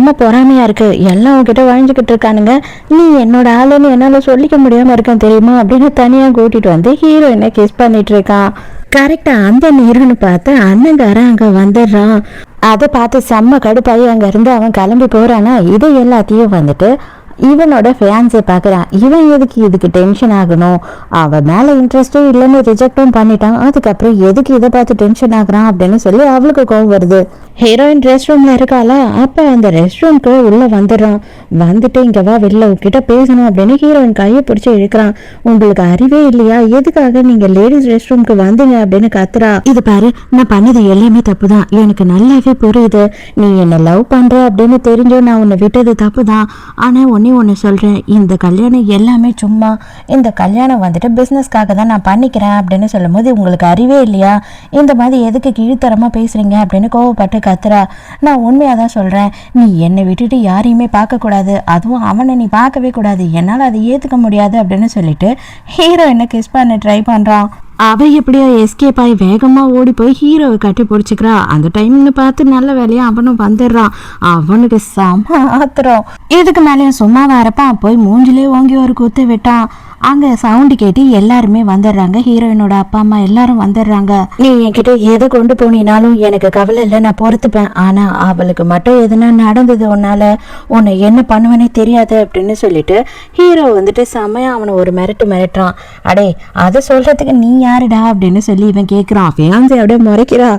செம்ம பொறாமையா இருக்கு, எல்லாம் உங்ககிட்ட வழிஞ்சுக்கிட்டு இருக்கானுங்க, நீ என்னோட ஆளுன்னு என்னால சொல்லிக்க முடியாம இருக்கேன் தெரியுமா அப்படின்னு தனியா கூட்டிட்டு வந்து ஹீரோயினை கிஸ் பண்ணிட்டு இருக்கான். கரெக்டா அந்த நேரம்னு பார்த்து அண்ணங்காரன் அங்க வந்துடுறான். அதை பார்த்து செம்ம கடுப்பாயி அங்க இருந்து அவன் கிளம்பி போறானா. இதை எல்லாத்தையும் வந்துட்டு இவனோட ஃபியான்ஸை பார்க்குறான். இவன் எதுக்கு இதுக்கு டென்ஷன் ஆகணும், அவன் மேலே இன்ட்ரெஸ்டே இல்லைன்னு ரிஜெக்டும் பண்ணிட்டான், அதுக்கப்புறம் எதுக்கு இதை பார்த்து டென்ஷன் ஆகுறான் அப்படின்னு சொல்லி அவளுக்கு கோவம் வருது. ஹீரோயின் ரெஸ்ட் ரூம்ல இருக்காளா, அப்போ அந்த ரெஸ்ட் ரூம்க்கு உள்ள வந்துடுறான். வந்துட்டு இங்க வா வெளில உங்ககிட்ட பேசணும் அப்படின்னு ஹீரோயின் கையை பிடிச்சி இழுக்கிறான். உங்களுக்கு அறிவே இல்லையா, எதுக்காக நீங்க லேடிஸ் ரெஸ்ட் ரூம்க்கு வந்தீங்க அப்படின்னு கத்துறா. இது பாரு, நான் பண்ணது எல்லாமே தப்பு தான், எனக்கு நல்லாவே புரியுது, நீ என்ன லவ் பண்ற அப்படின்னு தெரிஞ்சும் நான் உன்னை விட்டது தப்பு தான். ஆனா ஒன்று சொல்கிறேன், இந்த கல்யாணம் எல்லாமே சும்மா, இந்த கல்யாணம் வந்துட்டு பிஸ்னஸ்க்காக தான் நான் பண்ணிக்கிறேன் அப்படின்னு சொல்லும் போது உங்களுக்கு அறிவே இல்லையா, இந்த மாதிரி எதுக்கு கீழ்த்தரமாக பேசுகிறீங்க அப்படின்னு கோவப்பட்டு கத்துறா. நான் உண்மையாக தான் சொல்கிறேன், நீ என்னை விட்டுட்டு யாரையுமே பார்க்கக்கூடாது, அதுவும் அவனை நீ பார்க்கவே கூடாது, என்னால் அதை ஏற்றுக்க முடியாது அப்படின்னு சொல்லிட்டு ஹீரோ என்ன கிஸ் பண்ண ட்ரை பண்ணுறான். அவ எப்படியோ எஸ்கேப் ஆகி வேகமா ஓடி போய் ஹீரோவை கட்டி பிடிச்சிக்கிறா. அந்த டைம்னு பார்த்து நல்ல வேலையா அவனும் வந்துடுறான். அவனுக்கு செம ஆத்திரம். இதுக்கு மேலேயும் சும்மாவா இருப்பான், போய் மூஞ்சிலே ஓங்கி ஒரு குத்து விட்டான். அங்க சவுண்டு கேட்டு எல்லாருமே வந்துடுறாங்க. ஹீரோயினோட அப்பா அம்மா எல்லாரும் வந்துடுறாங்க. நீ என்கிட்ட எதை கொண்டு போனினாலும் எனக்கு கவலை இல்லை, நான் பொறுத்துப்பேன், ஆனா அவளுக்கு மட்டும் எதுனா நடந்தது உன்னால உன்னை என்ன பண்ணுவேனே தெரியாது அப்படின்னு சொல்லிட்டு ஹீரோ வந்துட்டு செமையா அவனை ஒரு மிரட்டுறான். அடே அதை சொல்றதுக்கு நீ யாருடா அப்படின்னு சொல்லி இவன் கேட்குறான். ஃபியான்ஸை அப்படியே முறைக்கிறா.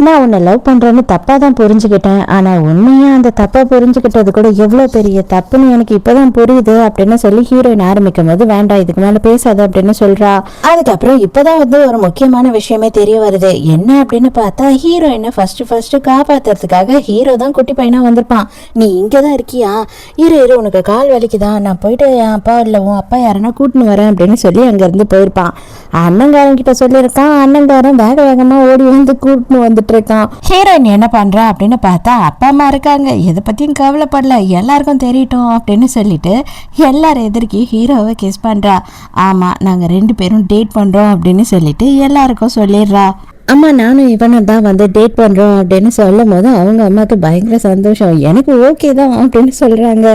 நான் உன்னை லவ் பண்ணுறேன்னு தப்பாக தான் புரிஞ்சுக்கிட்டேன், ஆனால் உண்மையாக அந்த தப்பாக புரிஞ்சுக்கிட்டது கூட எவ்வளோ பெரிய தப்புன்னு எனக்கு இப்போ தான் புரியுது அப்படின்னு சொல்லி ஹீரோயின் ஆரம்பிக்கும் போது வேண்டாம் இதுக்கு மேலே பேசாது அப்படின்னு சொல்கிறா. அதுக்கப்புறம் இப்போ தான் வந்து ஒரு முக்கியமான விஷயமே தெரிய வருது. என்ன அப்படின்னு பார்த்தா ஹீரோயினை ஃபஸ்ட்டு காப்பாற்றுறதுக்காக ஹீரோ தான் குட்டி பையனாக வந்திருப்பான். நீ இங்கே தான் இருக்கியா, இரு உனக்கு கால் வலிக்குதான், நான் போயிட்டு என் அப்பா இல்லை உன் அப்பா யாருன்னா கூட்டின்னு வரேன் அப்படின்னு சொல்லி அங்கேருந்து போயிருப்பான். அண்ணங்காரன் கிட்ட சொல்லியிருக்கான். அண்ணங்காரன் வேகமாக ஓடி வந்து கூட்டின்னு வந்துட்டு இருக்கான். ஹீரோயின் என்ன பண்றா அப்படின்னு பார்த்தா அப்பா அம்மா இருக்காங்க, எதை பத்தியும் கவலைப்படல, எல்லாருக்கும் தெரியட்டும் அப்படின்னு சொல்லிட்டு எல்லாரும் எதிர்க்கி ஹீரோவை கிஸ் பண்றா. ஆமா நாங்க 2 பேரும் டேட் பண்றோம் அப்படின்னு சொல்லிட்டு எல்லாருக்கும் சொல்லிடுறா. அம்மா நானும் இவனும் தான் வந்து டேட் பண்ணுறோம் அப்படின்னு சொல்லும் போது அவங்க அம்மாவுக்கு பயங்கர சந்தோஷம். எனக்கு ஓகே தான் அப்படின்னு சொல்கிறாங்க.